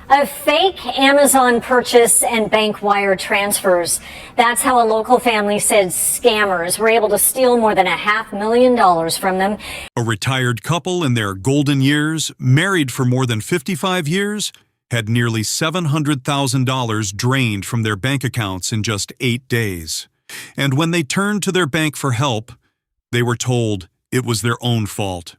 Of fake Amazon purchase and bank wire transfers. That's how a local family said scammers were able to steal more than $500,000 from them. A retired couple in their golden years, married for more than 55 years, had nearly $700,000 drained from their bank accounts in just 8 days. And when they turned to their bank for help, they were told it was their own fault.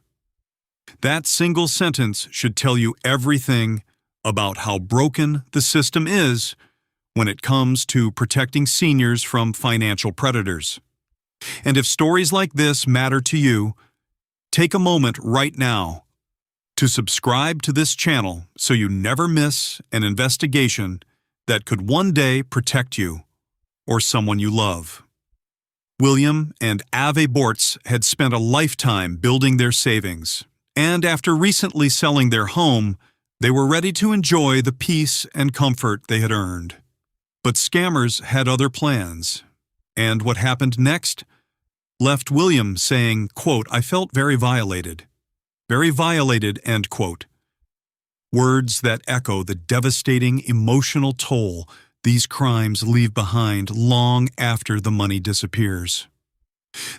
That single sentence should tell you everything about how broken the system is when it comes to protecting seniors from financial predators. And if stories like this matter to you, take a moment right now to subscribe to this channel so you never miss an investigation that could one day protect you or someone you love. William and Ave Bortz had spent a lifetime building their savings, and after recently selling their home, they were ready to enjoy the peace and comfort they had earned. But scammers had other plans, and what happened next left William saying, quote, "I felt very violated, end quote." Words that echo the devastating emotional toll these crimes leave behind long after the money disappears.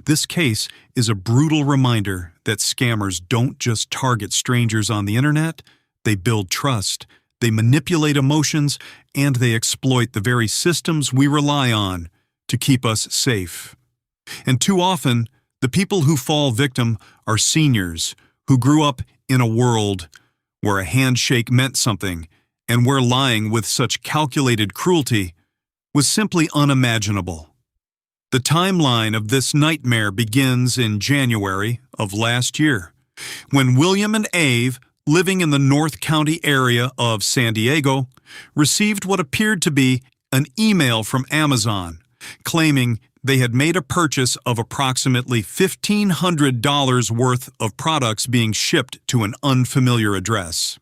This case is a brutal reminder that scammers don't just target strangers on the internet. They build trust, they manipulate emotions, and they exploit the very systems we rely on to keep us safe. And too often, the people who fall victim are seniors who grew up in a world where a handshake meant something and where lying with such calculated cruelty was simply unimaginable. The timeline of this nightmare begins in January of last year, when William and Ave, living in the North County area of San Diego, received what appeared to be an email from Amazon claiming they had made a purchase of approximately $1,500 worth of products being shipped to an unfamiliar address.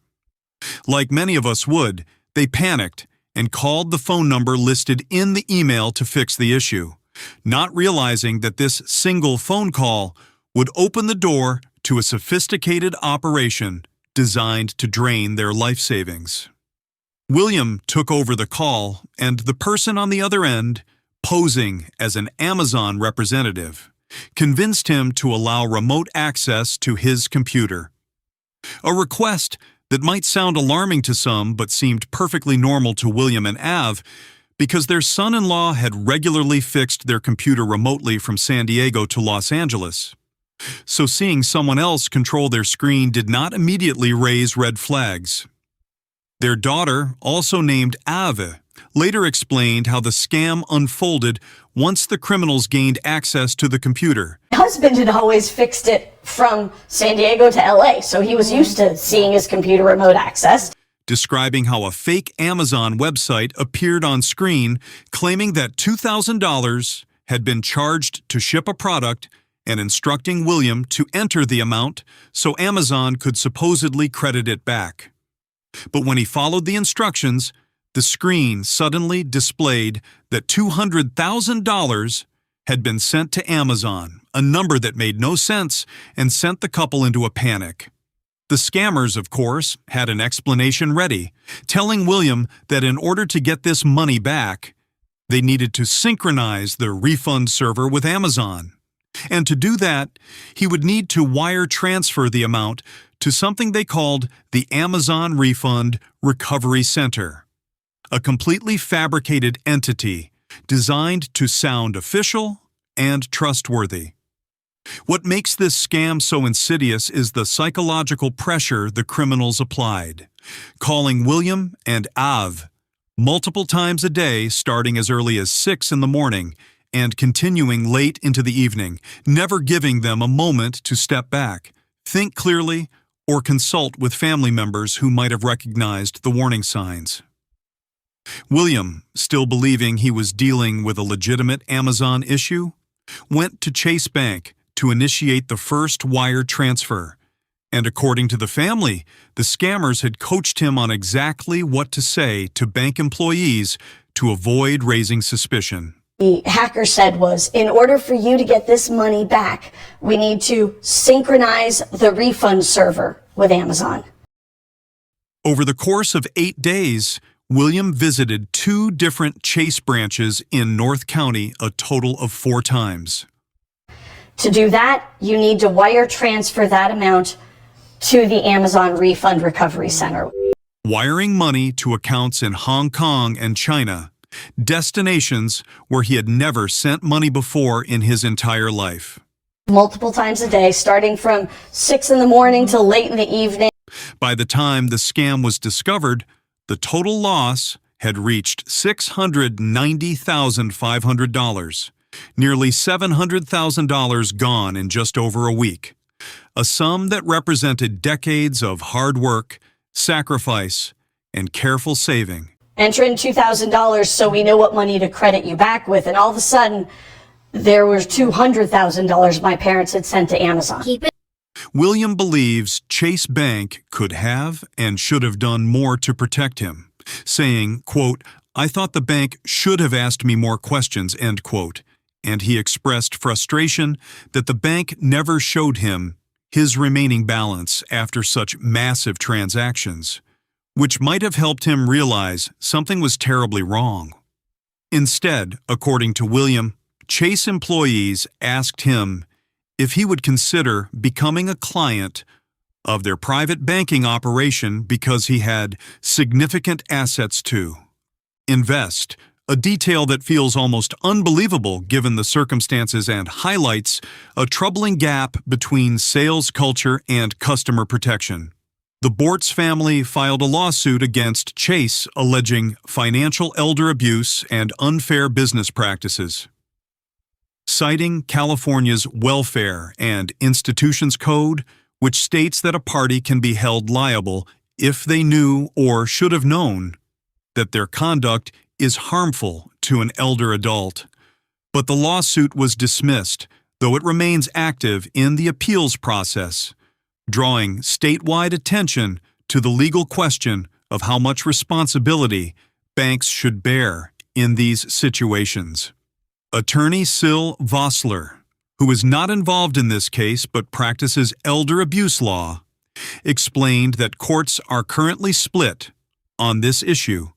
Like many of us would, they panicked and called the phone number listed in the email to fix the issue, not realizing that this single phone call would open the door to a sophisticated operation designed to drain their life savings. William took over the call, and the person on the other end, posing as an Amazon representative, convinced him to allow remote access to his computer. A request that might sound alarming to some but seemed perfectly normal to William and Av because their son-in-law had regularly fixed their computer remotely from San Diego to Los Angeles. So seeing someone else control their screen did not immediately raise red flags. Their daughter, also named Ave, later explained how the scam unfolded once the criminals gained access to the computer. My husband had always fixed it from San Diego to LA, so he was used to seeing his computer remote access. Describing how a fake Amazon website appeared on screen claiming that $2,000 had been charged to ship a product and instructing William to enter the amount so Amazon could supposedly credit it back. But when he followed the instructions, the screen suddenly displayed that $200,000 had been sent to Amazon, a number that made no sense and sent the couple into a panic. The scammers, of course, had an explanation ready, telling William that in order to get this money back, they needed to synchronize the refund server with Amazon. And to do that, he would need to wire transfer the amount to something they called the Amazon Refund Recovery Center, a completely fabricated entity designed to sound official and trustworthy. What makes this scam so insidious is the psychological pressure the criminals applied, calling William and Av multiple times a day starting as early as 6 in the morning and continuing late into the evening, never giving them a moment to step back, think clearly, or consult with family members who might have recognized the warning signs. William, still believing he was dealing with a legitimate Amazon issue, went to Chase Bank to initiate the first wire transfer. And according to the family, the scammers had coached him on exactly what to say to bank employees to avoid raising suspicion. The hacker said was, in order for you to get this money back, we need to synchronize the refund server with Amazon. Over the course of 8 days, William visited 2 different Chase branches in North County a total of 4 times. To do that, you need to wire transfer that amount to the Amazon Refund Recovery Center. Wiring money to accounts in Hong Kong and China, destinations where he had never sent money before in his entire life. Multiple times a day, starting from 6 in the morning till late in the evening. By the time the scam was discovered, the total loss had reached $690,500, nearly $700,000 gone in just over a week, a sum that represented decades of hard work, sacrifice, and careful saving. Enter in $2,000 so we know what money to credit you back with, and all of a sudden, there was $200,000 my parents had sent to Amazon. William believes Chase Bank could have and should have done more to protect him, saying, quote, "I thought the bank should have asked me more questions," end quote, and he expressed frustration that the bank never showed him his remaining balance after such massive transactions, which might have helped him realize something was terribly wrong. Instead, according to William, Chase employees asked him if he would consider becoming a client of their private banking operation because he had significant assets to invest, a detail that feels almost unbelievable given the circumstances and highlights a troubling gap between sales culture and customer protection. The Bortz family filed a lawsuit against Chase alleging financial elder abuse and unfair business practices. Citing California's Welfare and Institutions Code, which states that a party can be held liable if they knew or should have known that their conduct is harmful to an elder adult. But the lawsuit was dismissed, though it remains active in the appeals process, drawing statewide attention to the legal question of how much responsibility banks should bear in these situations. Attorney Syl Vossler, who is not involved in this case but practices elder abuse law, explained that courts are currently split on this issue,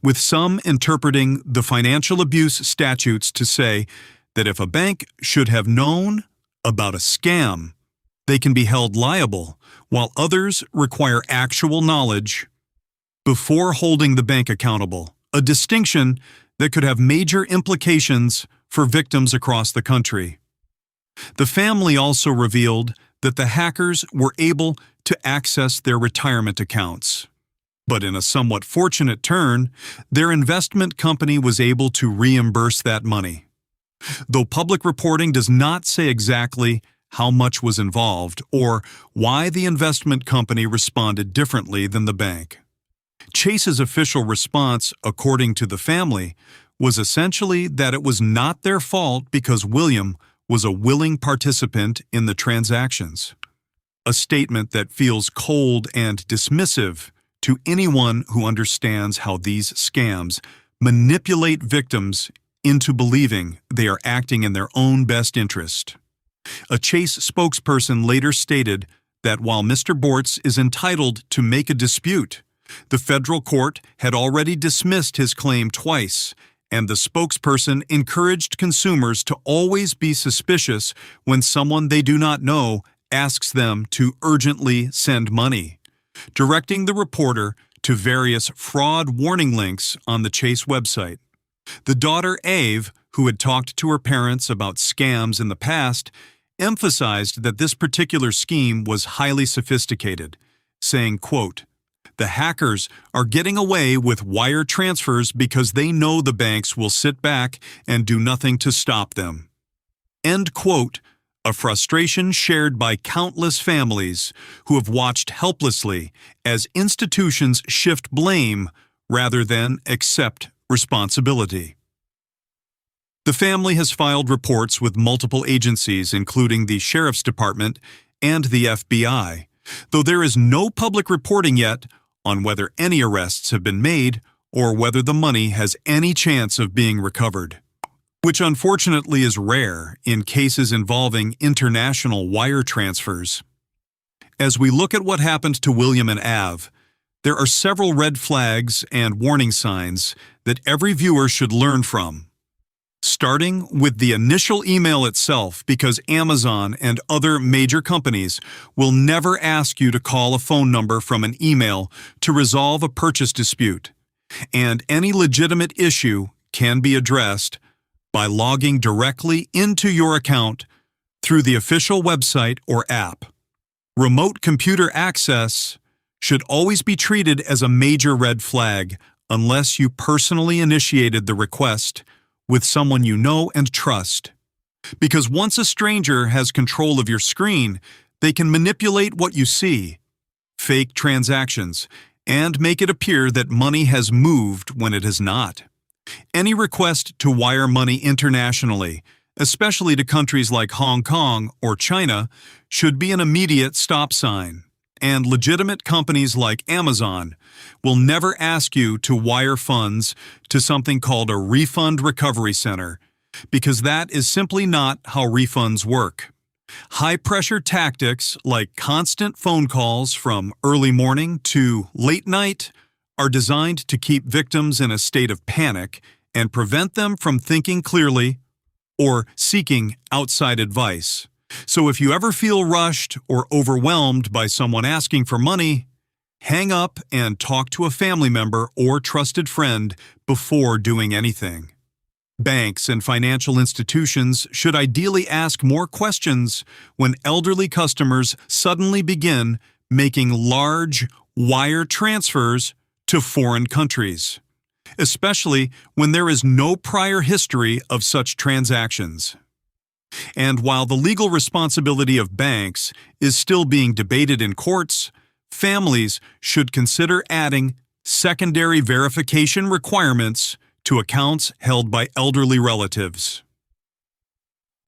with some interpreting the financial abuse statutes to say that if a bank should have known about a scam, they can be held liable, while others require actual knowledge before holding the bank accountable, a distinction that could have major implications for victims across the country. The family also revealed that the hackers were able to access their retirement accounts. But in a somewhat fortunate turn, their investment company was able to reimburse that money. Though public reporting does not say exactly how much was involved or why the investment company responded differently than the bank. Chase's official response, according to the family, was essentially that it was not their fault because William was a willing participant in the transactions. A statement that feels cold and dismissive to anyone who understands how these scams manipulate victims into believing they are acting in their own best interest. A Chase spokesperson later stated that while Mr. Bortz is entitled to make a dispute, the federal court had already dismissed his claim twice, and the spokesperson encouraged consumers to always be suspicious when someone they do not know asks them to urgently send money, directing the reporter to various fraud warning links on the Chase website. The daughter, Ave, who had talked to her parents about scams in the past, emphasized that this particular scheme was highly sophisticated, saying, quote, "The hackers are getting away with wire transfers because they know the banks will sit back and do nothing to stop them." End quote, a frustration shared by countless families who have watched helplessly as institutions shift blame rather than accept responsibility. The family has filed reports with multiple agencies, including the Sheriff's Department and the FBI, though there is no public reporting yet on whether any arrests have been made or whether the money has any chance of being recovered, which unfortunately is rare in cases involving international wire transfers. As we look at what happened to William and Av, There are several red flags and warning signs that every viewer should learn from. Starting with the initial email itself, because Amazon and other major companies will never ask you to call a phone number from an email to resolve a purchase dispute, and any legitimate issue can be addressed by logging directly into your account through the official website or app. Remote computer access should always be treated as a major red flag unless you personally initiated the request with someone you know and trust. Because once a stranger has control of your screen, they can manipulate what you see, fake transactions, and make it appear that money has moved when it has not. Any request to wire money internationally, especially to countries like Hong Kong or China, should be an immediate stop sign. And legitimate companies like Amazon will never ask you to wire funds to something called a refund recovery center, because that is simply not how refunds work. High-pressure tactics like constant phone calls from early morning to late night are designed to keep victims in a state of panic and prevent them from thinking clearly or seeking outside advice. So if you ever feel rushed or overwhelmed by someone asking for money, hang up and talk to a family member or trusted friend before doing anything. Banks and financial institutions should ideally ask more questions when elderly customers suddenly begin making large wire transfers to foreign countries, especially when there is no prior history of such transactions. And while the legal responsibility of banks is still being debated in courts, families should consider adding secondary verification requirements to accounts held by elderly relatives.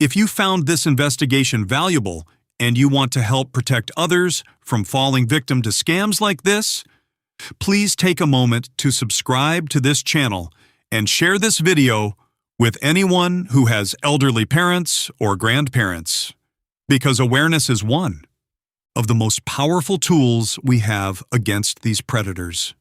If you found this investigation valuable and you want to help protect others from falling victim to scams like this, please take a moment to subscribe to this channel and share this video with anyone who has elderly parents or grandparents, because awareness is one of the most powerful tools we have against these predators.